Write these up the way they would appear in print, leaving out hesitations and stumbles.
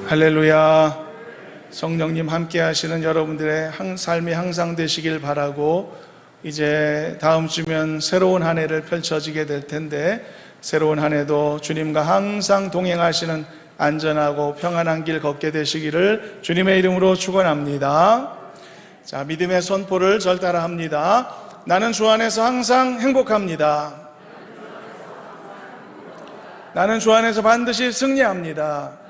할렐루야. 성령님 함께 하시는 여러분들의 삶이 항상 되시길 바라고, 이제 다음 주면 새로운 한 해를 펼쳐지게 될 텐데, 새로운 한 해도 주님과 항상 동행하시는 안전하고 평안한 길 걷게 되시기를 주님의 이름으로 축원합니다. 자, 믿음의 선포를 절 따라 합니다. 나는 주 안에서 항상 행복합니다. 나는 주 안에서 반드시 승리합니다.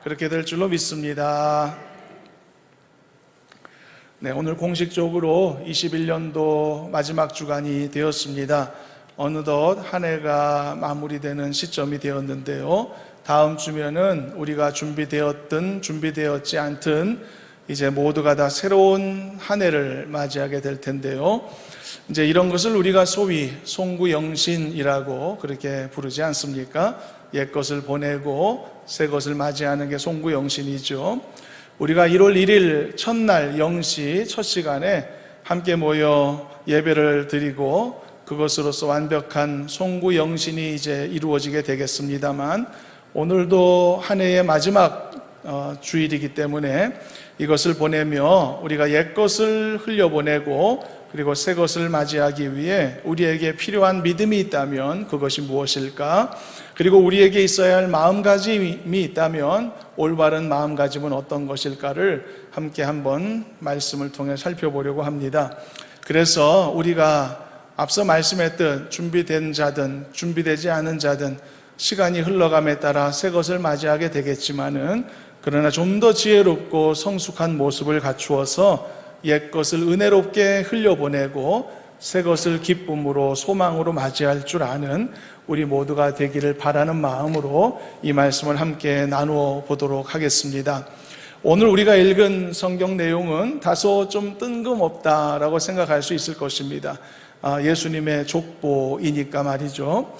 그렇게 될 줄로 믿습니다. 네, 오늘 공식적으로 21년도 마지막 주간이 되었습니다. 어느덧 한 해가 마무리되는 시점이 되었는데요. 다음 주면은 우리가 준비되었든 준비되었지 않든 이제 모두가 다 새로운 한 해를 맞이하게 될 텐데요. 이제 이런 것을 우리가 소위 송구영신이라고 그렇게 부르지 않습니까? 옛 것을 보내고 새 것을 맞이하는 게 송구영신이죠. 우리가 1월 1일 첫날 영시 첫 시간에 함께 모여 예배를 드리고 그것으로서 완벽한 송구영신이 이제 이루어지게 되겠습니다만, 오늘도 한 해의 마지막 주일이기 때문에 이것을 보내며 우리가 옛 것을 흘려보내고 그리고 새 것을 맞이하기 위해 우리에게 필요한 믿음이 있다면 그것이 무엇일까? 그리고 우리에게 있어야 할 마음가짐이 있다면 올바른 마음가짐은 어떤 것일까를 함께 한번 말씀을 통해 살펴보려고 합니다. 그래서 우리가 앞서 말씀했듯 준비된 자든 준비되지 않은 자든 시간이 흘러감에 따라 새 것을 맞이하게 되겠지만은, 그러나 좀 더 지혜롭고 성숙한 모습을 갖추어서 옛 것을 은혜롭게 흘려보내고 새 것을 기쁨으로 소망으로 맞이할 줄 아는 우리 모두가 되기를 바라는 마음으로 이 말씀을 함께 나누어 보도록 하겠습니다. 오늘 우리가 읽은 성경 내용은 다소 좀 뜬금없다라고 생각할 수 있을 것입니다. 예수님의 족보이니까 말이죠.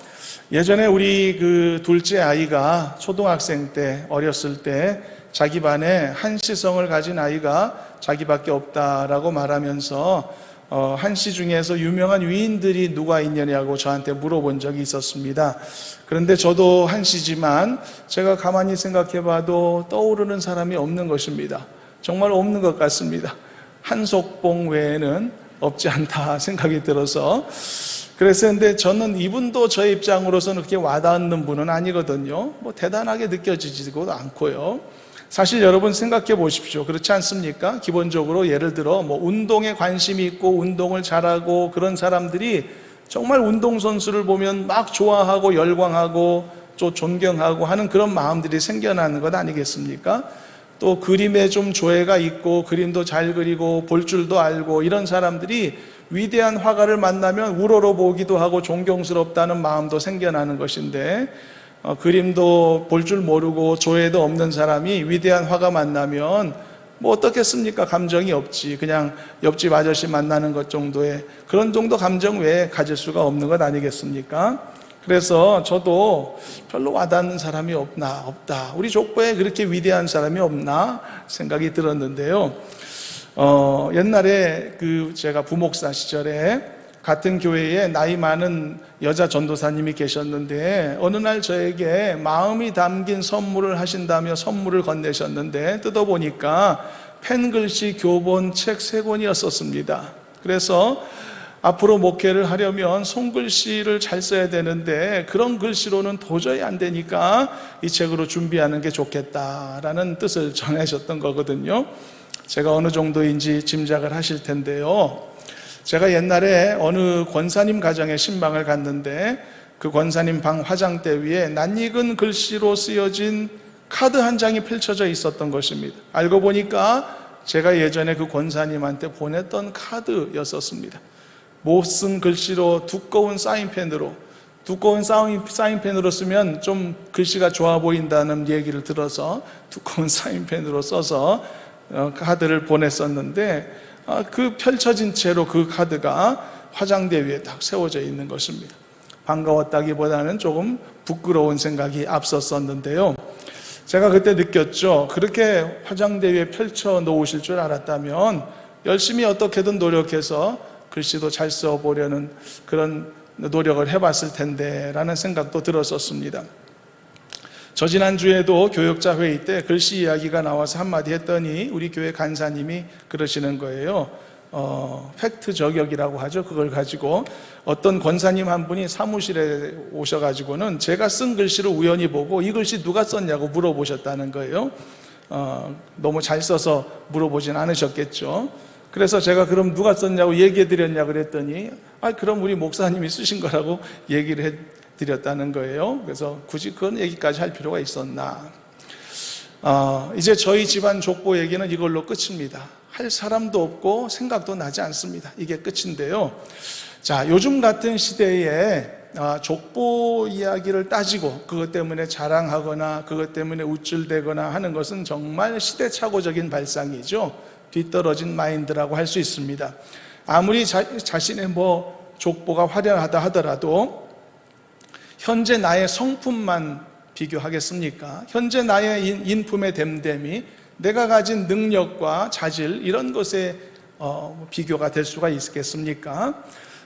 예전에 우리 그 둘째 아이가 초등학생 때, 어렸을 때 자기 반에 한시성을 가진 아이가 자기밖에 없다라고 말하면서 한시 중에서 유명한 위인들이 누가 있느냐고 저한테 물어본 적이 있었습니다. 그런데 저도 한시지만 제가 가만히 생각해 봐도 떠오르는 사람이 없는 것입니다. 정말 없는 것 같습니다. 한석봉 외에는 없지 않다 생각이 들어서 그랬었는데, 저는 이분도 저의 입장으로서는 그렇게 와닿는 분은 아니거든요. 뭐 대단하게 느껴지지도 않고요. 사실 여러분 생각해 보십시오. 그렇지 않습니까? 기본적으로 예를 들어 뭐 운동에 관심이 있고 운동을 잘하고 그런 사람들이 정말 운동선수를 보면 막 좋아하고 열광하고 또 존경하고 하는 그런 마음들이 생겨나는 것 아니겠습니까? 또 그림에 좀 조예가 있고 그림도 잘 그리고 볼 줄도 알고 이런 사람들이 위대한 화가를 만나면 우러러보기도 하고 존경스럽다는 마음도 생겨나는 것인데, 그림도 볼 줄 모르고 조예도 없는 사람이 위대한 화가 만나면 뭐 어떻겠습니까? 감정이 없지. 그냥 옆집 아저씨 만나는 것 정도의 그런 정도 감정 외에 가질 수가 없는 것 아니겠습니까? 그래서 저도 별로 와닿는 사람이 없다. 우리 족보에 그렇게 위대한 사람이 없나 생각이 들었는데요. 옛날에 제가 부목사 시절에 같은 교회에 나이 많은 여자 전도사님이 계셨는데, 어느 날 저에게 마음이 담긴 선물을 하신다며 선물을 건네셨는데, 뜯어보니까 펜글씨 교본 책 3권이었었습니다. 그래서 앞으로 목회를 하려면 손글씨를 잘 써야 되는데 그런 글씨로는 도저히 안 되니까 이 책으로 준비하는 게 좋겠다라는 뜻을 전하셨던 거거든요. 제가 어느 정도인지 짐작을 하실 텐데요. 제가 옛날에 어느 권사님 가정에 신방을 갔는데 그 권사님 방 화장대 위에 낯익은 글씨로 쓰여진 카드 한 장이 펼쳐져 있었던 것입니다. 알고 보니까 제가 예전에 그 권사님한테 보냈던 카드였었습니다. 못 쓴 글씨로 두꺼운 사인펜으로 쓰면 좀 글씨가 좋아 보인다는 얘기를 들어서 두꺼운 사인펜으로 써서 카드를 보냈었는데, 그 펼쳐진 채로 그 카드가 화장대 위에 딱 세워져 있는 것입니다. 반가웠다기보다는 조금 부끄러운 생각이 앞섰었는데요. 제가 그때 느꼈죠. 그렇게 화장대 위에 펼쳐 놓으실 줄 알았다면 열심히 어떻게든 노력해서 글씨도 잘 써보려는 그런 노력을 해봤을 텐데 라는 생각도 들었었습니다. 지난주에도 교역자 회의 때 글씨 이야기가 나와서 한마디 했더니 우리 교회 간사님이 그러시는 거예요. 팩트 저격이라고 하죠. 그걸 가지고 어떤 권사님 한 분이 사무실에 오셔가지고는 제가 쓴 글씨를 우연히 보고 이 글씨 누가 썼냐고 물어보셨다는 거예요. 너무 잘 써서 물어보진 않으셨겠죠. 그래서 제가 그럼 누가 썼냐고 얘기해 드렸냐 그랬더니 그럼 우리 목사님이 쓰신 거라고 얘기를 해 드렸다는 거예요. 그래서 굳이 그런 얘기까지 할 필요가 있었나. 이제 저희 집안 족보 얘기는 이걸로 끝입니다. 할 사람도 없고 생각도 나지 않습니다. 이게 끝인데요. 자, 요즘 같은 시대에 족보 이야기를 따지고 그것 때문에 자랑하거나 그것 때문에 우쭐대거나 하는 것은 정말 시대착오적인 발상이죠. 뒤떨어진 마인드라고 할 수 있습니다. 아무리 자신의 족보가 화려하다 하더라도 현재 나의 성품만 비교하겠습니까? 현재 나의 인품의 됨됨이, 내가 가진 능력과 자질 이런 것에 비교가 될 수가 있겠습니까?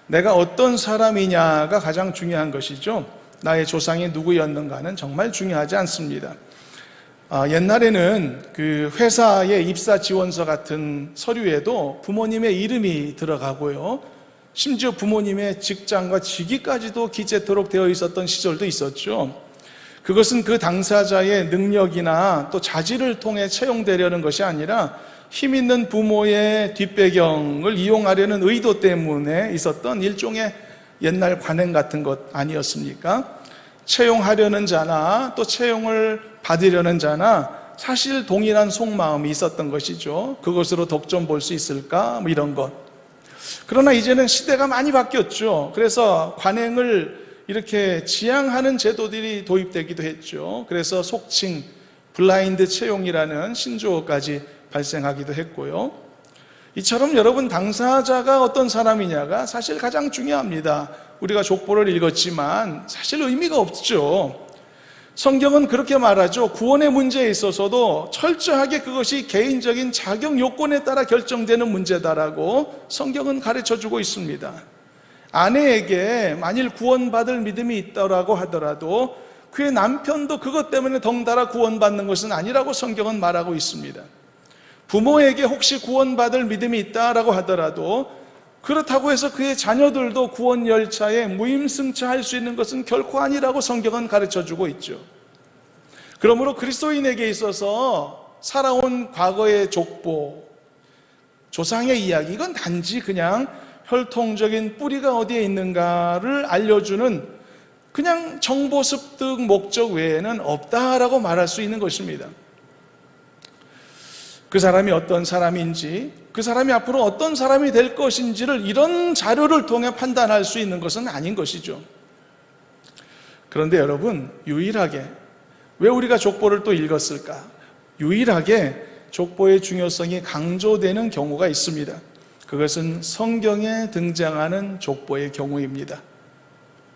내가 어떤 사람이냐가 가장 중요한 것이죠. 나의 조상이 누구였는가는 정말 중요하지 않습니다. 옛날에는 그 회사의 입사 지원서 같은 서류에도 부모님의 이름이 들어가고요. 심지어 부모님의 직장과 직위까지도 기재토록 되어 있었던 시절도 있었죠. 그것은 그 당사자의 능력이나 또 자질을 통해 채용되려는 것이 아니라 힘 있는 부모의 뒷배경을 이용하려는 의도 때문에 있었던 일종의 옛날 관행 같은 것 아니었습니까? 채용하려는 자나 또 채용을 받으려는 자나 사실 동일한 속마음이 있었던 것이죠. 그것으로 독점 볼 수 있을까? 이런 것. 그러나 이제는 시대가 많이 바뀌었죠. 그래서 관행을 이렇게 지양하는 제도들이 도입되기도 했죠. 그래서 속칭 블라인드 채용이라는 신조어까지 발생하기도 했고요. 이처럼 여러분, 당사자가 어떤 사람이냐가 사실 가장 중요합니다. 우리가 족보를 읽었지만 사실 의미가 없죠. 성경은 그렇게 말하죠. 구원의 문제에 있어서도 철저하게 그것이 개인적인 자격 요건에 따라 결정되는 문제다라고 성경은 가르쳐주고 있습니다. 아내에게 만일 구원받을 믿음이 있다고 하더라도 그의 남편도 그것 때문에 덩달아 구원받는 것은 아니라고 성경은 말하고 있습니다. 부모에게 혹시 구원받을 믿음이 있다라고 하더라도 그렇다고 해서 그의 자녀들도 구원 열차에 무임승차할 수 있는 것은 결코 아니라고 성경은 가르쳐주고 있죠. 그러므로 그리스도인에게 있어서 살아온 과거의 족보, 조상의 이야기, 이건 단지 그냥 혈통적인 뿌리가 어디에 있는가를 알려주는 그냥 정보 습득 목적 외에는 없다라고 말할 수 있는 것입니다. 그 사람이 어떤 사람인지, 그 사람이 앞으로 어떤 사람이 될 것인지를 이런 자료를 통해 판단할 수 있는 것은 아닌 것이죠. 그런데 여러분, 유일하게 왜 우리가 족보를 또 읽었을까? 유일하게 족보의 중요성이 강조되는 경우가 있습니다. 그것은 성경에 등장하는 족보의 경우입니다.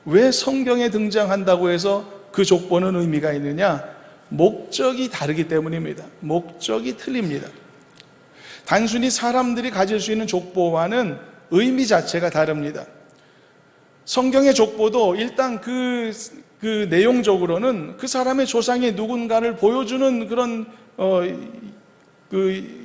왜 성경에 등장한다고 해서 그 족보는 의미가 있느냐? 목적이 다르기 때문입니다. 목적이 틀립니다. 단순히 사람들이 가질 수 있는 족보와는 의미 자체가 다릅니다. 성경의 족보도 일단 그 내용적으로는 그 사람의 조상이 누군가를 보여주는 그런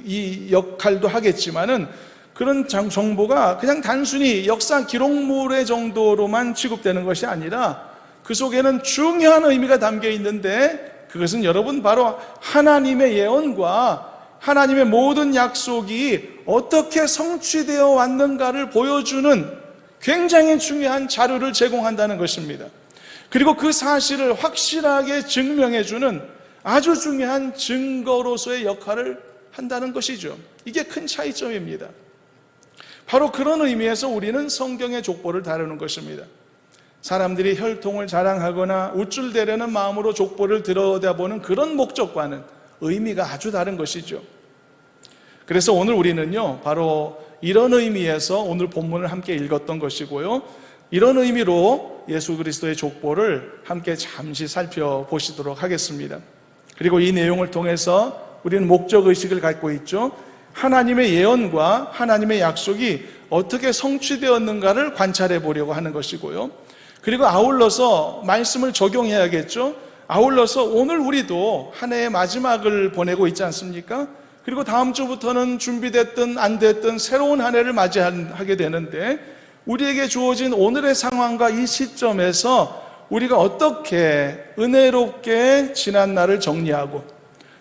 이 역할도 하겠지만은 그런 정보가 그냥 단순히 역사 기록물의 정도로만 취급되는 것이 아니라 그 속에는 중요한 의미가 담겨 있는데 그것은 여러분 바로 하나님의 예언과 하나님의 모든 약속이 어떻게 성취되어 왔는가를 보여주는 굉장히 중요한 자료를 제공한다는 것입니다. 그리고 그 사실을 확실하게 증명해주는 아주 중요한 증거로서의 역할을 한다는 것이죠. 이게 큰 차이점입니다. 바로 그런 의미에서 우리는 성경의 족보를 다루는 것입니다. 사람들이 혈통을 자랑하거나 우쭐대려는 마음으로 족보를 들여다보는 그런 목적과는 의미가 아주 다른 것이죠. 그래서 오늘 우리는요, 바로 이런 의미에서 오늘 본문을 함께 읽었던 것이고요, 이런 의미로 예수 그리스도의 족보를 함께 잠시 살펴보시도록 하겠습니다. 그리고 이 내용을 통해서 우리는 목적의식을 갖고 있죠. 하나님의 예언과 하나님의 약속이 어떻게 성취되었는가를 관찰해 보려고 하는 것이고요. 그리고 아울러서 말씀을 적용해야겠죠. 아울러서 오늘 우리도 한 해의 마지막을 보내고 있지 않습니까? 그리고 다음 주부터는 준비됐든 안 됐든 새로운 한 해를 맞이하게 되는데, 우리에게 주어진 오늘의 상황과 이 시점에서 우리가 어떻게 은혜롭게 지난 날을 정리하고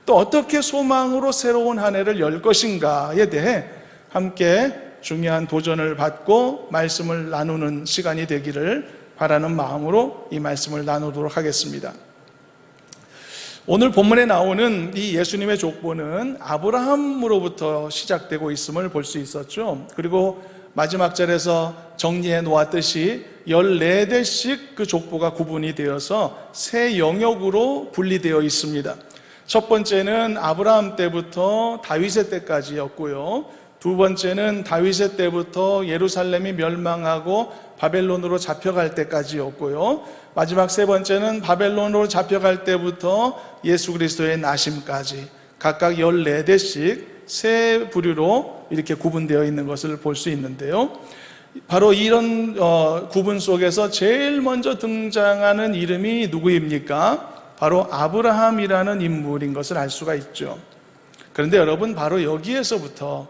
또 어떻게 소망으로 새로운 한 해를 열 것인가에 대해 함께 중요한 도전을 받고 말씀을 나누는 시간이 되기를 바라는 마음으로 이 말씀을 나누도록 하겠습니다. 오늘 본문에 나오는 이 예수님의 족보는 아브라함으로부터 시작되고 있음을 볼 수 있었죠. 그리고 마지막 절에서 정리해 놓았듯이 14대씩 그 족보가 구분이 되어서 세 영역으로 분리되어 있습니다. 첫 번째는 아브라함 때부터 다윗의 때까지였고요. 두 번째는 다윗의 때부터 예루살렘이 멸망하고 바벨론으로 잡혀갈 때까지였고요. 마지막 세 번째는 바벨론으로 잡혀갈 때부터 예수 그리스도의 나심까지 각각 14대씩 세 부류로 이렇게 구분되어 있는 것을 볼 수 있는데요. 바로 이런 구분 속에서 제일 먼저 등장하는 이름이 누구입니까? 바로 아브라함이라는 인물인 것을 알 수가 있죠. 그런데 여러분, 바로 여기에서부터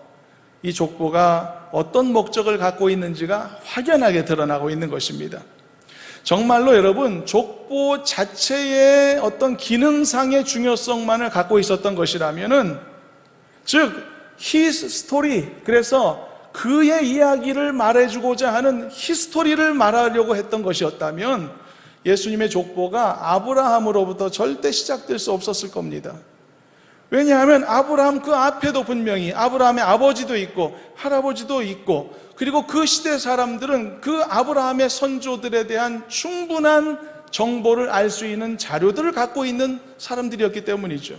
이 족보가 어떤 목적을 갖고 있는지가 확연하게 드러나고 있는 것입니다. 정말로 여러분, 족보 자체의 어떤 기능상의 중요성만을 갖고 있었던 것이라면은, 즉 his story, 그래서 그의 이야기를 말해주고자 하는 히스토리를 말하려고 했던 것이었다면 예수님의 족보가 아브라함으로부터 절대 시작될 수 없었을 겁니다. 왜냐하면 아브라함 그 앞에도 분명히 아브라함의 아버지도 있고 할아버지도 있고, 그리고 그 시대 사람들은 그 아브라함의 선조들에 대한 충분한 정보를 알 수 있는 자료들을 갖고 있는 사람들이었기 때문이죠.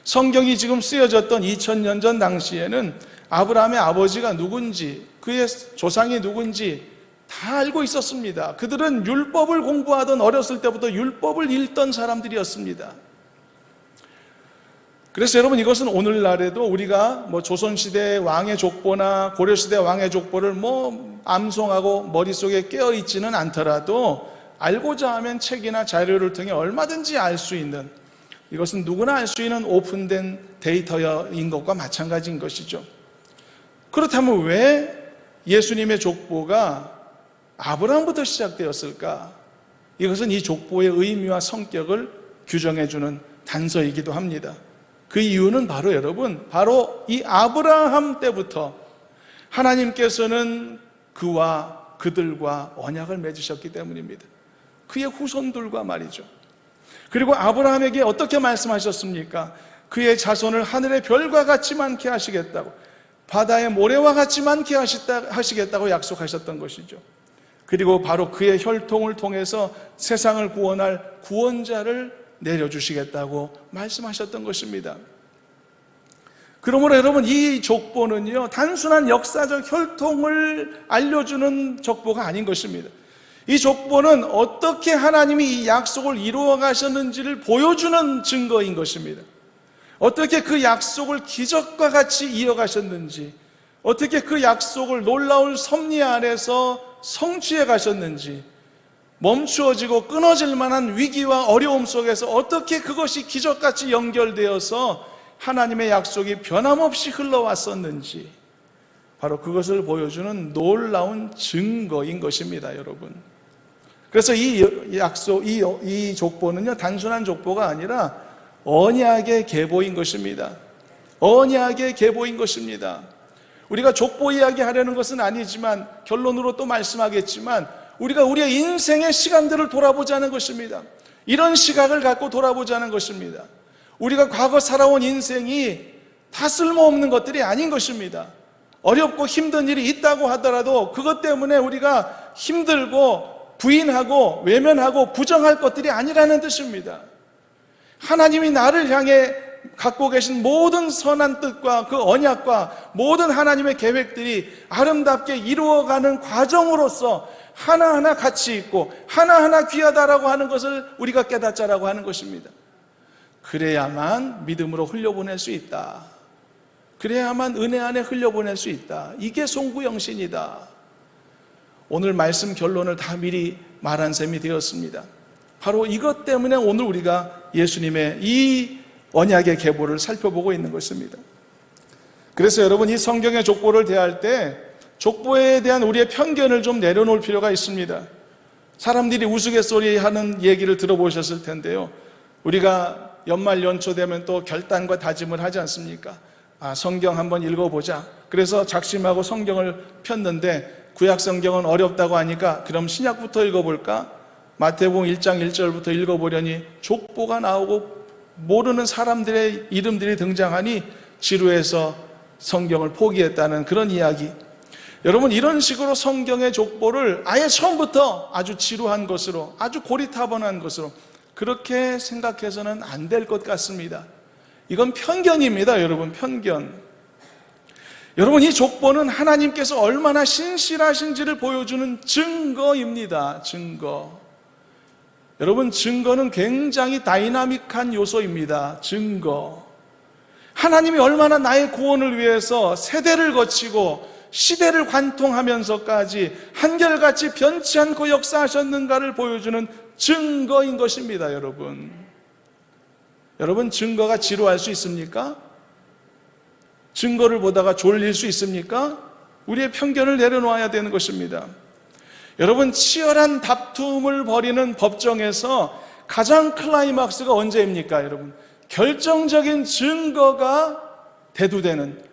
성경이 지금 쓰여졌던 2000년 전 당시에는 아브라함의 아버지가 누군지, 그의 조상이 누군지 다 알고 있었습니다. 그들은 율법을 공부하던 어렸을 때부터 율법을 읽던 사람들이었습니다. 그래서 여러분, 이것은 오늘날에도 우리가 조선시대 왕의 족보나 고려시대 왕의 족보를 암송하고 머릿속에 깨어있지는 않더라도 알고자 하면 책이나 자료를 통해 얼마든지 알 수 있는, 이것은 누구나 알 수 있는 오픈된 데이터인 것과 마찬가지인 것이죠. 그렇다면 왜 예수님의 족보가 아브라함부터 시작되었을까? 이것은 이 족보의 의미와 성격을 규정해주는 단서이기도 합니다. 그 이유는 바로 여러분, 바로 이 아브라함 때부터 하나님께서는 그와 그들과 언약을 맺으셨기 때문입니다. 그의 후손들과 말이죠. 그리고 아브라함에게 어떻게 말씀하셨습니까? 그의 자손을 하늘의 별과 같이 많게 하시겠다고, 바다의 모래와 같이 많게 하시겠다고 약속하셨던 것이죠. 그리고 바로 그의 혈통을 통해서 세상을 구원할 구원자를 내려주시겠다고 말씀하셨던 것입니다. 그러므로 여러분, 이 족보는요, 단순한 역사적 혈통을 알려주는 족보가 아닌 것입니다. 이 족보는 어떻게 하나님이 이 약속을 이루어 가셨는지를 보여주는 증거인 것입니다. 어떻게 그 약속을 기적과 같이 이어가셨는지, 어떻게 그 약속을 놀라운 섭리 안에서 성취해 가셨는지, 멈추어지고 끊어질 만한 위기와 어려움 속에서 어떻게 그것이 기적같이 연결되어서 하나님의 약속이 변함없이 흘러왔었는지, 바로 그것을 보여주는 놀라운 증거인 것입니다, 여러분. 그래서 이 약속, 이 족보는요, 단순한 족보가 아니라 언약의 계보인 것입니다. 언약의 계보인 것입니다. 우리가 족보 이야기 하려는 것은 아니지만, 결론으로 또 말씀하겠지만, 우리가 우리의 인생의 시간들을 돌아보자는 것입니다. 이런 시각을 갖고 돌아보자는 것입니다. 우리가 과거 살아온 인생이 다 쓸모없는 것들이 아닌 것입니다. 어렵고 힘든 일이 있다고 하더라도 그것 때문에 우리가 힘들고 부인하고 외면하고 부정할 것들이 아니라는 뜻입니다. 하나님이 나를 향해 갖고 계신 모든 선한 뜻과 그 언약과 모든 하나님의 계획들이 아름답게 이루어가는 과정으로서 하나하나 가치 있고 하나하나 귀하다라고 하는 것을 우리가 깨닫자라고 하는 것입니다. 그래야만 믿음으로 흘려보낼 수 있다. 그래야만 은혜 안에 흘려보낼 수 있다. 이게 송구영신이다. 오늘 말씀 결론을 다 미리 말한 셈이 되었습니다. 바로 이것 때문에 오늘 우리가 예수님의 이 언약의 계보를 살펴보고 있는 것입니다. 그래서 여러분, 이 성경의 족보를 대할 때 족보에 대한 우리의 편견을 좀 내려놓을 필요가 있습니다. 사람들이 우스갯소리하는 얘기를 들어보셨을 텐데요. 우리가 연말 연초 되면 또 결단과 다짐을 하지 않습니까? 성경 한번 읽어보자. 그래서 작심하고 성경을 폈는데 구약 성경은 어렵다고 하니까 그럼 신약부터 읽어볼까? 마태복음 1장 1절부터 읽어보려니 족보가 나오고 모르는 사람들의 이름들이 등장하니 지루해서 성경을 포기했다는 그런 이야기. 여러분, 이런 식으로 성경의 족보를 아예 처음부터 아주 지루한 것으로, 아주 고리타분한 것으로 그렇게 생각해서는 안 될 것 같습니다. 이건 편견입니다, 여러분, 편견. 여러분, 이 족보는 하나님께서 얼마나 신실하신지를 보여주는 증거입니다. 증거. 여러분, 증거는 굉장히 다이나믹한 요소입니다. 증거. 하나님이 얼마나 나의 구원을 위해서 세대를 거치고 시대를 관통하면서까지 한결같이 변치 않고 역사하셨는가를 보여주는 증거인 것입니다, 여러분. 여러분, 증거가 지루할 수 있습니까? 증거를 보다가 졸릴 수 있습니까? 우리의 편견을 내려놓아야 되는 것입니다. 여러분, 치열한 다툼을 벌이는 법정에서 가장 클라이막스가 언제입니까, 여러분? 결정적인 증거가 대두되는,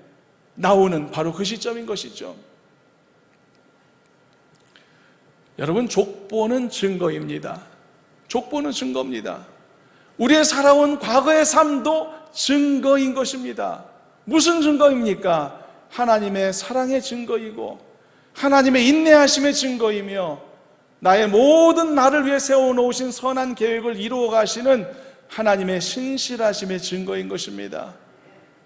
나오는 바로 그 시점인 것이죠. 여러분, 족보는 증거입니다. 족보는 증거입니다. 우리의 살아온 과거의 삶도 증거인 것입니다. 무슨 증거입니까? 하나님의 사랑의 증거이고 하나님의 인내하심의 증거이며 나의 모든 나를 위해 세워놓으신 선한 계획을 이루어 가시는 하나님의 신실하심의 증거인 것입니다.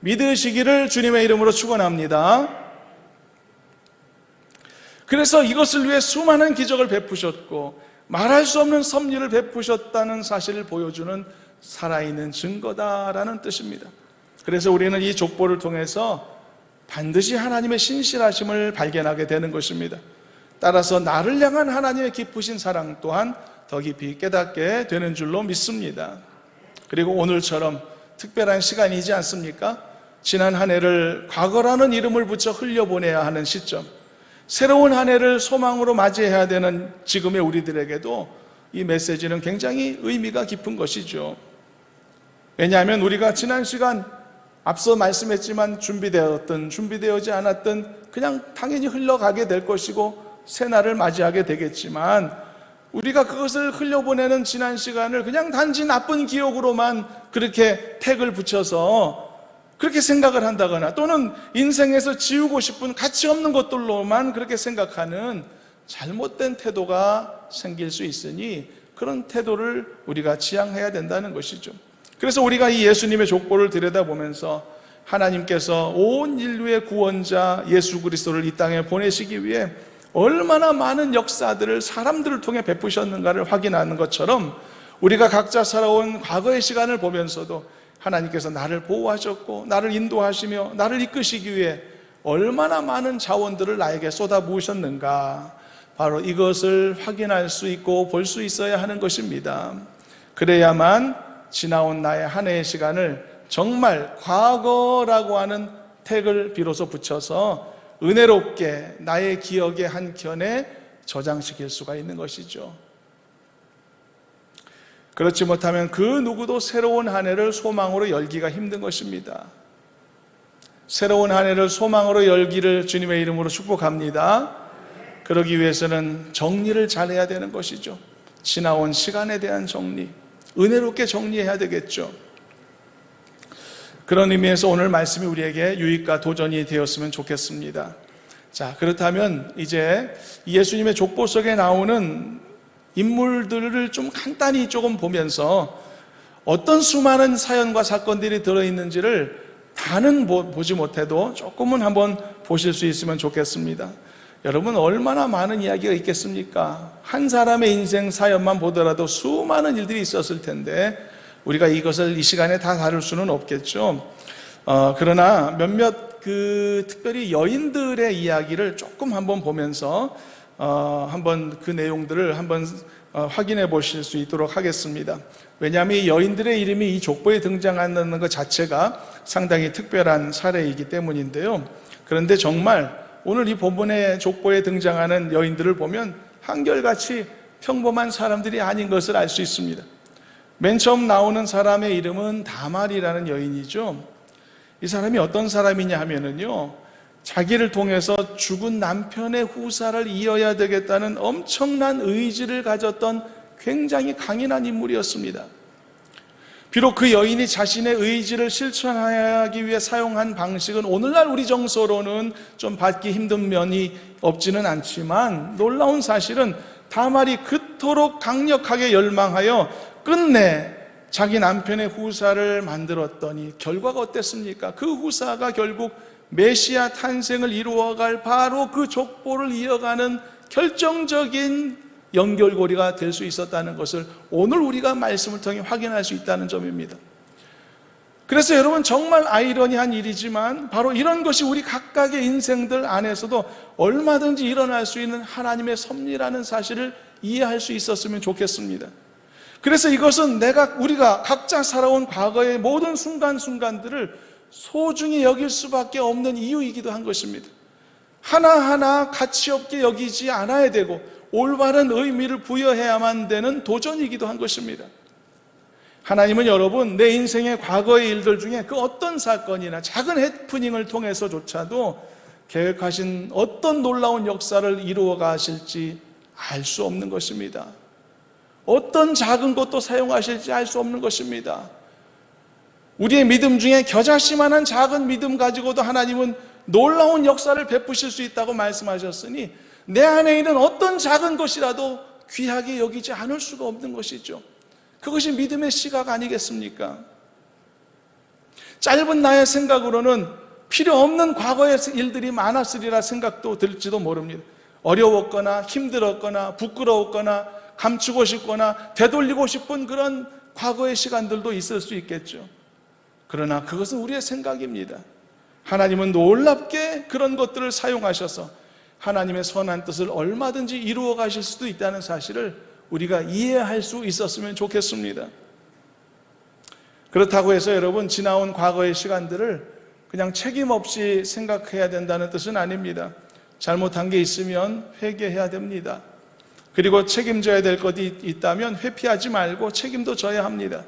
믿으시기를 주님의 이름으로 축원합니다. 그래서 이것을 위해 수많은 기적을 베푸셨고 말할 수 없는 섭리를 베푸셨다는 사실을 보여주는 살아있는 증거다라는 뜻입니다. 그래서 우리는 이 족보를 통해서 반드시 하나님의 신실하심을 발견하게 되는 것입니다. 따라서 나를 향한 하나님의 깊으신 사랑 또한 더 깊이 깨닫게 되는 줄로 믿습니다. 그리고 오늘처럼 특별한 시간이지 않습니까? 지난 한 해를 과거라는 이름을 붙여 흘려보내야 하는 시점, 새로운 한 해를 소망으로 맞이해야 되는 지금의 우리들에게도 이 메시지는 굉장히 의미가 깊은 것이죠. 왜냐하면 우리가 지난 시간 앞서 말씀했지만 준비되었든 준비되어지 않았든 그냥 당연히 흘러가게 될 것이고 새날을 맞이하게 되겠지만 우리가 그것을 흘려보내는 지난 시간을 그냥 단지 나쁜 기억으로만 그렇게 택을 붙여서 그렇게 생각을 한다거나 또는 인생에서 지우고 싶은 가치 없는 것들로만 그렇게 생각하는 잘못된 태도가 생길 수 있으니 그런 태도를 우리가 지양해야 된다는 것이죠. 그래서 우리가 이 예수님의 족보를 들여다보면서 하나님께서 온 인류의 구원자 예수 그리스도를 이 땅에 보내시기 위해 얼마나 많은 역사들을 사람들을 통해 베푸셨는가를 확인하는 것처럼 우리가 각자 살아온 과거의 시간을 보면서도 하나님께서 나를 보호하셨고 나를 인도하시며 나를 이끄시기 위해 얼마나 많은 자원들을 나에게 쏟아부으셨는가, 바로 이것을 확인할 수 있고 볼 수 있어야 하는 것입니다. 그래야만 지나온 나의 한 해의 시간을 정말 과거라고 하는 택을 비로소 붙여서 은혜롭게 나의 기억의 한 켠에 저장시킬 수가 있는 것이죠. 그렇지 못하면 그 누구도 새로운 한 해를 소망으로 열기가 힘든 것입니다. 새로운 한 해를 소망으로 열기를 주님의 이름으로 축복합니다. 그러기 위해서는 정리를 잘해야 되는 것이죠. 지나온 시간에 대한 정리, 은혜롭게 정리해야 되겠죠. 그런 의미에서 오늘 말씀이 우리에게 유익과 도전이 되었으면 좋겠습니다. 자, 그렇다면 이제 예수님의 족보 속에 나오는 인물들을 좀 간단히 조금 보면서 어떤 수많은 사연과 사건들이 들어있는지를 다는 보지 못해도 조금은 한번 보실 수 있으면 좋겠습니다. 여러분, 얼마나 많은 이야기가 있겠습니까? 한 사람의 인생 사연만 보더라도 수많은 일들이 있었을 텐데 우리가 이것을 이 시간에 다 다룰 수는 없겠죠. 그러나 몇몇 특별히 여인들의 이야기를 조금 한번 보면서 한번 그 내용들을 한번 확인해 보실 수 있도록 하겠습니다. 왜냐하면 이 여인들의 이름이 이 족보에 등장한다는 것 자체가 상당히 특별한 사례이기 때문인데요. 그런데 정말 오늘 이 본문의 족보에 등장하는 여인들을 보면 한결같이 평범한 사람들이 아닌 것을 알 수 있습니다. 맨 처음 나오는 사람의 이름은 다말이라는 여인이죠. 이 사람이 어떤 사람이냐 하면은요, 자기를 통해서 죽은 남편의 후사를 이어야 되겠다는 엄청난 의지를 가졌던 굉장히 강인한 인물이었습니다. 비록 그 여인이 자신의 의지를 실천하기 위해 사용한 방식은 오늘날 우리 정서로는 좀 받기 힘든 면이 없지는 않지만, 놀라운 사실은 다말이 그토록 강력하게 열망하여 끝내 자기 남편의 후사를 만들었더니 결과가 어땠습니까? 그 후사가 결국 메시아 탄생을 이루어갈 바로 그 족보를 이어가는 결정적인 연결고리가 될 수 있었다는 것을 오늘 우리가 말씀을 통해 확인할 수 있다는 점입니다. 그래서 여러분, 정말 아이러니한 일이지만 바로 이런 것이 우리 각각의 인생들 안에서도 얼마든지 일어날 수 있는 하나님의 섭리라는 사실을 이해할 수 있었으면 좋겠습니다. 그래서 이것은 우리가 각자 살아온 과거의 모든 순간순간들을 소중히 여길 수밖에 없는 이유이기도 한 것입니다. 하나하나 가치 없게 여기지 않아야 되고 올바른 의미를 부여해야만 되는 도전이기도 한 것입니다. 하나님은 여러분, 내 인생의 과거의 일들 중에 그 어떤 사건이나 작은 해프닝을 통해서조차도 계획하신 어떤 놀라운 역사를 이루어 가실지 알 수 없는 것입니다. 어떤 작은 것도 사용하실지 알 수 없는 것입니다. 우리의 믿음 중에 겨자씨만한 작은 믿음 가지고도 하나님은 놀라운 역사를 베푸실 수 있다고 말씀하셨으니 내 안에 있는 어떤 작은 것이라도 귀하게 여기지 않을 수가 없는 것이죠. 그것이 믿음의 시각 아니겠습니까? 짧은 나의 생각으로는 필요 없는 과거의 일들이 많았으리라 생각도 들지도 모릅니다. 어려웠거나 힘들었거나 부끄러웠거나 감추고 싶거나 되돌리고 싶은 그런 과거의 시간들도 있을 수 있겠죠. 그러나 그것은 우리의 생각입니다. 하나님은 놀랍게 그런 것들을 사용하셔서 하나님의 선한 뜻을 얼마든지 이루어 가실 수도 있다는 사실을 우리가 이해할 수 있었으면 좋겠습니다. 그렇다고 해서 여러분, 지나온 과거의 시간들을 그냥 책임 없이 생각해야 된다는 뜻은 아닙니다. 잘못한 게 있으면 회개해야 됩니다. 그리고 책임져야 될 것이 있다면 회피하지 말고 책임도 져야 합니다.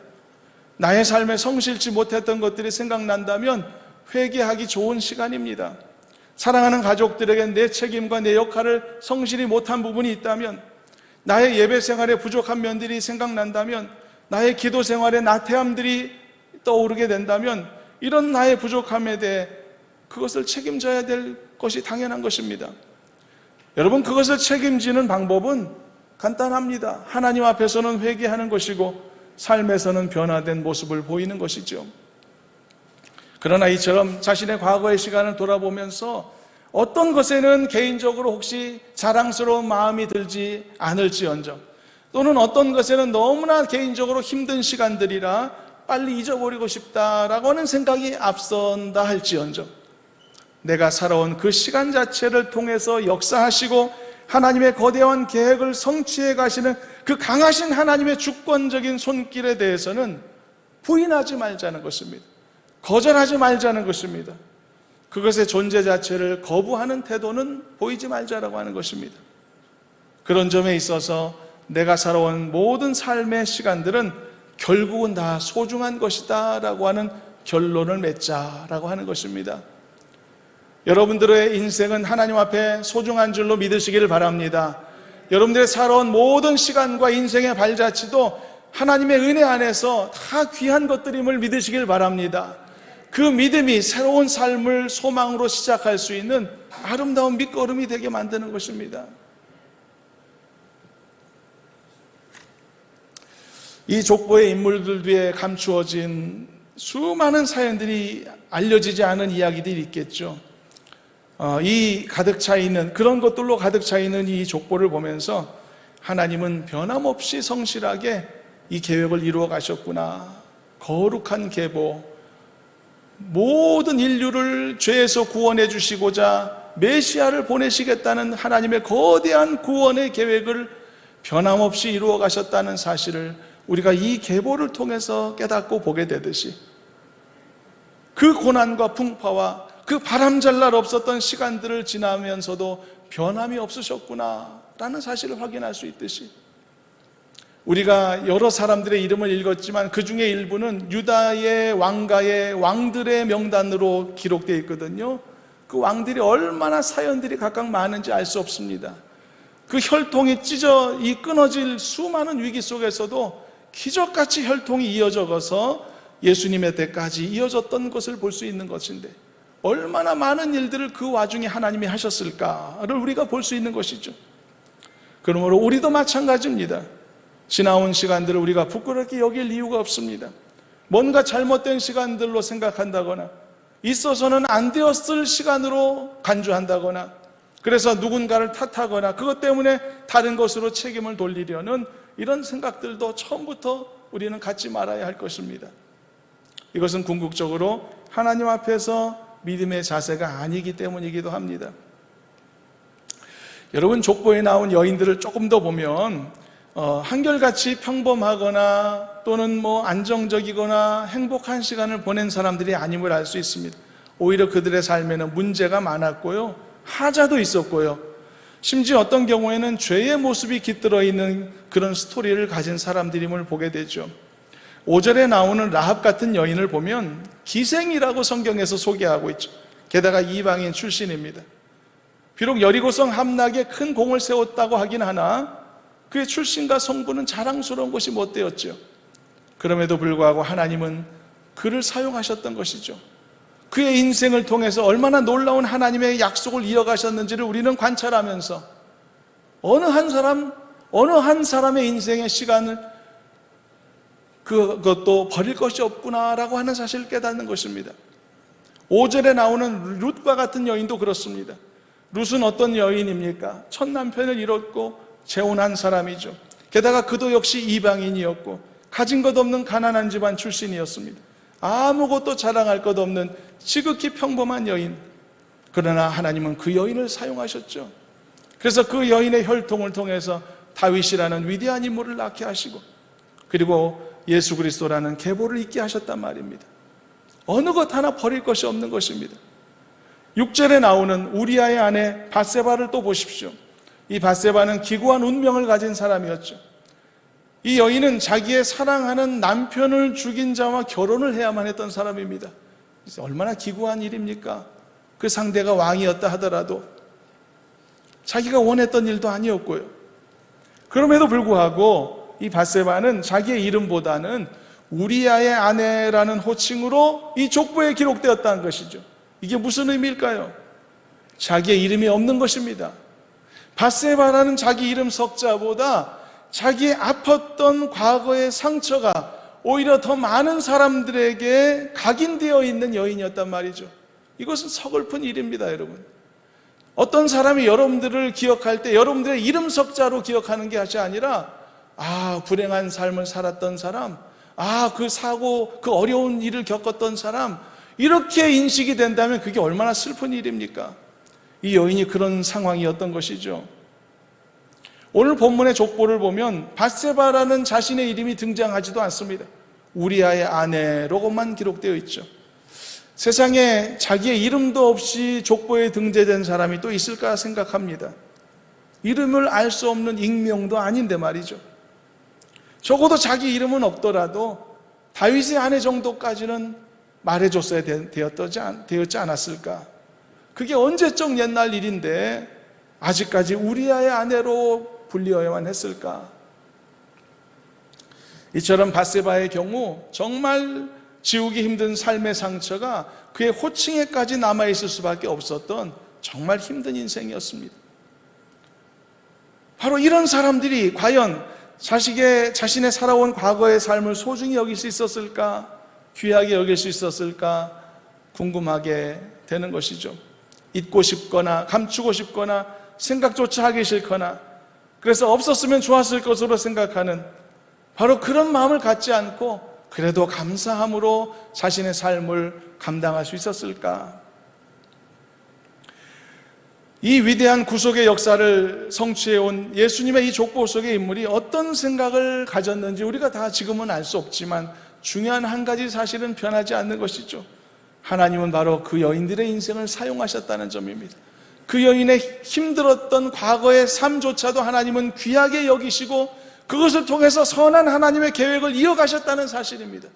나의 삶에 성실치 못했던 것들이 생각난다면 회개하기 좋은 시간입니다. 사랑하는 가족들에게 내 책임과 내 역할을 성실히 못한 부분이 있다면, 나의 예배 생활에 부족한 면들이 생각난다면, 나의 기도 생활에 나태함들이 떠오르게 된다면, 이런 나의 부족함에 대해 그것을 책임져야 될 것이 당연한 것입니다. 여러분, 그것을 책임지는 방법은 간단합니다. 하나님 앞에서는 회개하는 것이고 삶에서는 변화된 모습을 보이는 것이죠. 그러나 이처럼 자신의 과거의 시간을 돌아보면서 어떤 것에는 개인적으로 혹시 자랑스러운 마음이 들지 않을지언정, 또는 어떤 것에는 너무나 개인적으로 힘든 시간들이라 빨리 잊어버리고 싶다라고 하는 생각이 앞선다 할지언정, 내가 살아온 그 시간 자체를 통해서 역사하시고 하나님의 거대한 계획을 성취해 가시는 그 강하신 하나님의 주권적인 손길에 대해서는 부인하지 말자는 것입니다. 거절하지 말자는 것입니다. 그것의 존재 자체를 거부하는 태도는 보이지 말자라고 하는 것입니다. 그런 점에 있어서 내가 살아온 모든 삶의 시간들은 결국은 다 소중한 것이다 라고 하는 결론을 맺자라고 하는 것입니다. 여러분들의 인생은 하나님 앞에 소중한 줄로 믿으시기를 바랍니다. 여러분들의 살아온 모든 시간과 인생의 발자취도 하나님의 은혜 안에서 다 귀한 것들임을 믿으시길 바랍니다. 그 믿음이 새로운 삶을 소망으로 시작할 수 있는 아름다운 밑거름이 되게 만드는 것입니다. 이 족보의 인물들 뒤에 감추어진 수많은 사연들이 알려지지 않은 이야기들이 있겠죠. 이 가득 차 있는, 그런 것들로 가득 차 있는 이 족보를 보면서 하나님은 변함없이 성실하게 이 계획을 이루어 가셨구나. 거룩한 계보, 모든 인류를 죄에서 구원해 주시고자 메시아를 보내시겠다는 하나님의 거대한 구원의 계획을 변함없이 이루어 가셨다는 사실을 우리가 이 계보를 통해서 깨닫고 보게 되듯이, 그 고난과 풍파와 그 바람잘 날 없었던 시간들을 지나면서도 변함이 없으셨구나 라는 사실을 확인할 수 있듯이, 우리가 여러 사람들의 이름을 읽었지만 그 중에 일부는 유다의 왕가의 왕들의 명단으로 기록되어 있거든요. 그 왕들이 얼마나 사연들이 각각 많은지 알 수 없습니다. 그 혈통이 찢어 끊어질 수많은 위기 속에서도 기적같이 혈통이 이어져 가서 예수님의 때까지 이어졌던 것을 볼 수 있는 것인데, 얼마나 많은 일들을 그 와중에 하나님이 하셨을까를 우리가 볼 수 있는 것이죠. 그러므로 우리도 마찬가지입니다. 지나온 시간들을 우리가 부끄럽게 여길 이유가 없습니다. 뭔가 잘못된 시간들로 생각한다거나 있어서는 안 되었을 시간으로 간주한다거나, 그래서 누군가를 탓하거나 그것 때문에 다른 것으로 책임을 돌리려는 이런 생각들도 처음부터 우리는 갖지 말아야 할 것입니다. 이것은 궁극적으로 하나님 앞에서 믿음의 자세가 아니기 때문이기도 합니다. 여러분, 족보에 나온 여인들을 조금 더 보면 한결같이 평범하거나 또는 안정적이거나 행복한 시간을 보낸 사람들이 아님을 알 수 있습니다. 오히려 그들의 삶에는 문제가 많았고요, 하자도 있었고요, 심지어 어떤 경우에는 죄의 모습이 깃들어 있는 그런 스토리를 가진 사람들임을 보게 되죠. 5절에 나오는 라합 같은 여인을 보면 기생이라고 성경에서 소개하고 있죠. 게다가 이방인 출신입니다. 비록 여리고성 함락에 큰 공을 세웠다고 하긴 하나 그의 출신과 성분은 자랑스러운 것이 못 되었죠. 그럼에도 불구하고 하나님은 그를 사용하셨던 것이죠. 그의 인생을 통해서 얼마나 놀라운 하나님의 약속을 이어가셨는지를 우리는 관찰하면서 어느 한 사람의 인생의 시간을 그것도 버릴 것이 없구나라고 하는 사실을 깨닫는 것입니다. 5절에 나오는 룻과 같은 여인도 그렇습니다. 룻은 어떤 여인입니까? 첫 남편을 잃었고 재혼한 사람이죠. 게다가 그도 역시 이방인이었고 가진 것 없는 가난한 집안 출신이었습니다. 아무것도 자랑할 것 없는 지극히 평범한 여인. 그러나 하나님은 그 여인을 사용하셨죠. 그래서 그 여인의 혈통을 통해서 다윗이라는 위대한 인물을 낳게 하시고, 그리고 예수 그리스도라는 계보를 잇게 하셨단 말입니다. 어느 것 하나 버릴 것이 없는 것입니다. 6절에 나오는 우리아의 아내 밧세바를 또 보십시오. 이 밧세바는 기구한 운명을 가진 사람이었죠. 이 여인은 자기의 사랑하는 남편을 죽인 자와 결혼을 해야만 했던 사람입니다. 얼마나 기구한 일입니까? 그 상대가 왕이었다 하더라도 자기가 원했던 일도 아니었고요. 그럼에도 불구하고 이 밧세바는 자기의 이름보다는 우리아의 아내라는 호칭으로 이 족보에 기록되었다는 것이죠. 이게 무슨 의미일까요? 자기의 이름이 없는 것입니다. 밧세바라는 자기 이름 석자보다 자기의 아팠던 과거의 상처가 오히려 더 많은 사람들에게 각인되어 있는 여인이었단 말이죠. 이것은 서글픈 일입니다, 여러분. 어떤 사람이 여러분들을 기억할 때 여러분들의 이름 석자로 기억하는 것이 아니라 불행한 삶을 살았던 사람, 그 사고, 그 어려운 일을 겪었던 사람, 이렇게 인식이 된다면 그게 얼마나 슬픈 일입니까? 이 여인이 그런 상황이었던 것이죠. 오늘 본문의 족보를 보면 밧세바라는 자신의 이름이 등장하지도 않습니다. 우리아의 아내로만 기록되어 있죠. 세상에 자기의 이름도 없이 족보에 등재된 사람이 또 있을까 생각합니다. 이름을 알 수 없는 익명도 아닌데 말이죠. 적어도 자기 이름은 없더라도 다윗의 아내 정도까지는 말해줬어야 되었지 않았을까. 그게 언제적 옛날 일인데 아직까지 우리아의 아내로 불리어야만 했을까. 이처럼 밧세바의 경우 정말 지우기 힘든 삶의 상처가 그의 호칭에까지 남아있을 수밖에 없었던 정말 힘든 인생이었습니다. 바로 이런 사람들이 과연 자신의 살아온 과거의 삶을 소중히 여길 수 있었을까, 귀하게 여길 수 있었을까 궁금하게 되는 것이죠. 잊고 싶거나 감추고 싶거나 생각조차 하기 싫거나 그래서 없었으면 좋았을 것으로 생각하는 바로 그런 마음을 갖지 않고 그래도 감사함으로 자신의 삶을 감당할 수 있었을까? 이 위대한 구속의 역사를 성취해온 예수님의 이 족보 속의 인물이 어떤 생각을 가졌는지 우리가 다 지금은 알 수 없지만 중요한 한 가지 사실은 변하지 않는 것이죠. 하나님은 바로 그 여인들의 인생을 사용하셨다는 점입니다. 그 여인의 힘들었던 과거의 삶조차도 하나님은 귀하게 여기시고 그것을 통해서 선한 하나님의 계획을 이어가셨다는 사실입니다.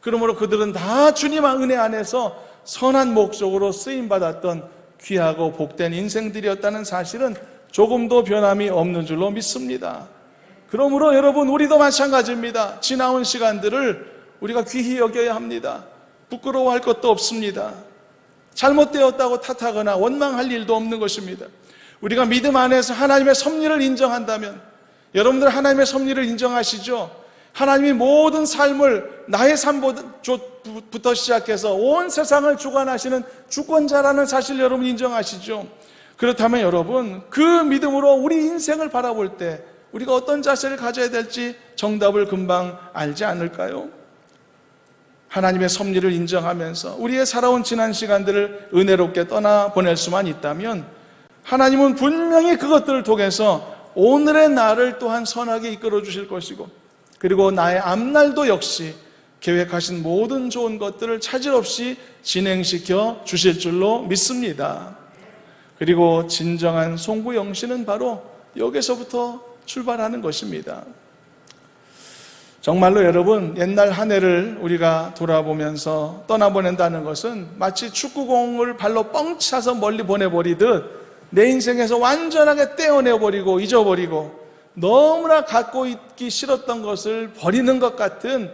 그러므로 그들은 다 주님의 은혜 안에서 선한 목적으로 쓰임받았던 귀하고 복된 인생들이었다는 사실은 조금도 변함이 없는 줄로 믿습니다. 그러므로 여러분, 우리도 마찬가지입니다. 지나온 시간들을 우리가 귀히 여겨야 합니다. 부끄러워할 것도 없습니다. 잘못되었다고 탓하거나 원망할 일도 없는 것입니다. 우리가 믿음 안에서 하나님의 섭리를 인정한다면, 여러분들 하나님의 섭리를 인정하시죠? 하나님이 모든 삶을, 나의 삶부터 시작해서 온 세상을 주관하시는 주권자라는 사실 여러분 인정하시죠? 그렇다면 여러분, 그 믿음으로 우리 인생을 바라볼 때 우리가 어떤 자세를 가져야 될지 정답을 금방 알지 않을까요? 하나님의 섭리를 인정하면서 우리의 살아온 지난 시간들을 은혜롭게 떠나보낼 수만 있다면 하나님은 분명히 그것들을 통해서 오늘의 나를 또한 선하게 이끌어 주실 것이고, 그리고 나의 앞날도 역시 계획하신 모든 좋은 것들을 차질 없이 진행시켜 주실 줄로 믿습니다. 그리고 진정한 송구 영신은 바로 여기서부터 출발하는 것입니다. 정말로 여러분, 옛날 한 해를 우리가 돌아보면서 떠나보낸다는 것은 마치 축구공을 발로 뻥 차서 멀리 보내버리듯 내 인생에서 완전하게 떼어내버리고 잊어버리고 너무나 갖고 있기 싫었던 것을 버리는 것 같은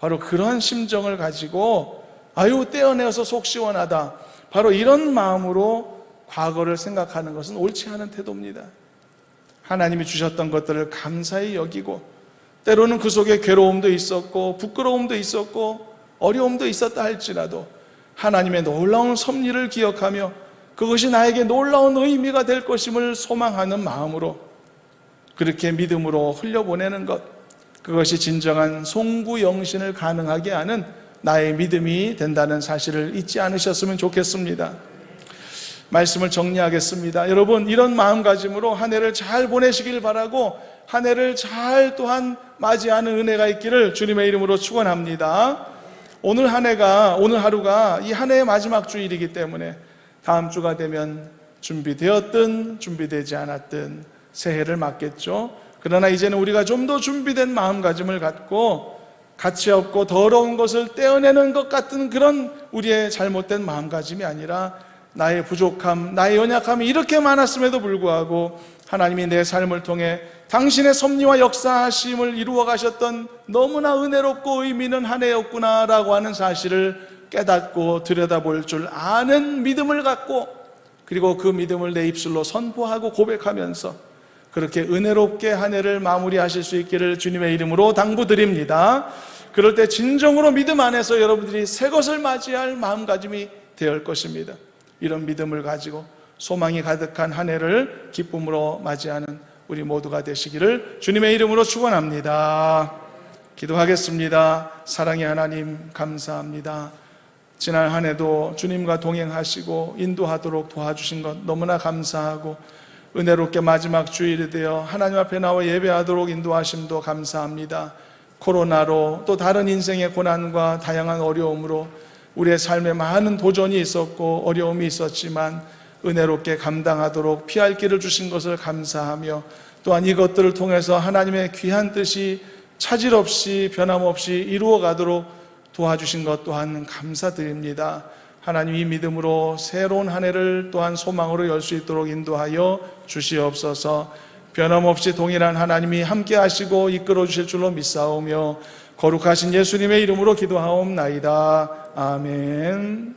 바로 그런 심정을 가지고 아유 떼어내어서 속 시원하다, 바로 이런 마음으로 과거를 생각하는 것은 옳지 않은 태도입니다. 하나님이 주셨던 것들을 감사히 여기고, 때로는 그 속에 괴로움도 있었고 부끄러움도 있었고 어려움도 있었다 할지라도 하나님의 놀라운 섭리를 기억하며 그것이 나에게 놀라운 의미가 될 것임을 소망하는 마음으로 그렇게 믿음으로 흘려보내는 것, 그것이 진정한 송구 영신을 가능하게 하는 나의 믿음이 된다는 사실을 잊지 않으셨으면 좋겠습니다. 말씀을 정리하겠습니다. 여러분, 이런 마음가짐으로 한 해를 잘 보내시길 바라고 한 해를 잘 또한 맞이하는 은혜가 있기를 주님의 이름으로 축원합니다. 오늘 하루가 이 한 해의 마지막 주일이기 때문에 다음 주가 되면 준비되었든 준비되지 않았든 새해를 맞겠죠. 그러나 이제는 우리가 좀 더 준비된 마음가짐을 갖고 가치 없고 더러운 것을 떼어내는 것 같은 그런 우리의 잘못된 마음가짐이 아니라 나의 부족함, 나의 연약함이 이렇게 많았음에도 불구하고 하나님이 내 삶을 통해 당신의 섭리와 역사하심을 이루어 가셨던 너무나 은혜롭고 의미 있는 한 해였구나라고 하는 사실을 깨닫고 들여다볼 줄 아는 믿음을 갖고, 그리고 그 믿음을 내 입술로 선포하고 고백하면서 그렇게 은혜롭게 한 해를 마무리하실 수 있기를 주님의 이름으로 당부드립니다. 그럴 때 진정으로 믿음 안에서 여러분들이 새 것을 맞이할 마음가짐이 되어올 것입니다. 이런 믿음을 가지고 소망이 가득한 한 해를 기쁨으로 맞이하는 우리 모두가 되시기를 주님의 이름으로 축원합니다. 기도하겠습니다. 사랑의 하나님, 감사합니다. 지난 한 해도 주님과 동행하시고 인도하도록 도와주신 것 너무나 감사하고, 은혜롭게 마지막 주일이 되어 하나님 앞에 나와 예배하도록 인도하심도 감사합니다. 코로나로 또 다른 인생의 고난과 다양한 어려움으로 우리의 삶에 많은 도전이 있었고 어려움이 있었지만 은혜롭게 감당하도록 피할 길을 주신 것을 감사하며, 또한 이것들을 통해서 하나님의 귀한 뜻이 차질 없이 변함없이 이루어가도록 도와주신 것 또한 감사드립니다. 하나님, 이 믿음으로 새로운 한 해를 또한 소망으로 열 수 있도록 인도하여 주시옵소서. 변함없이 동일한 하나님이 함께 하시고 이끌어 주실 줄로 믿사오며 거룩하신 예수님의 이름으로 기도하옵나이다. 아멘.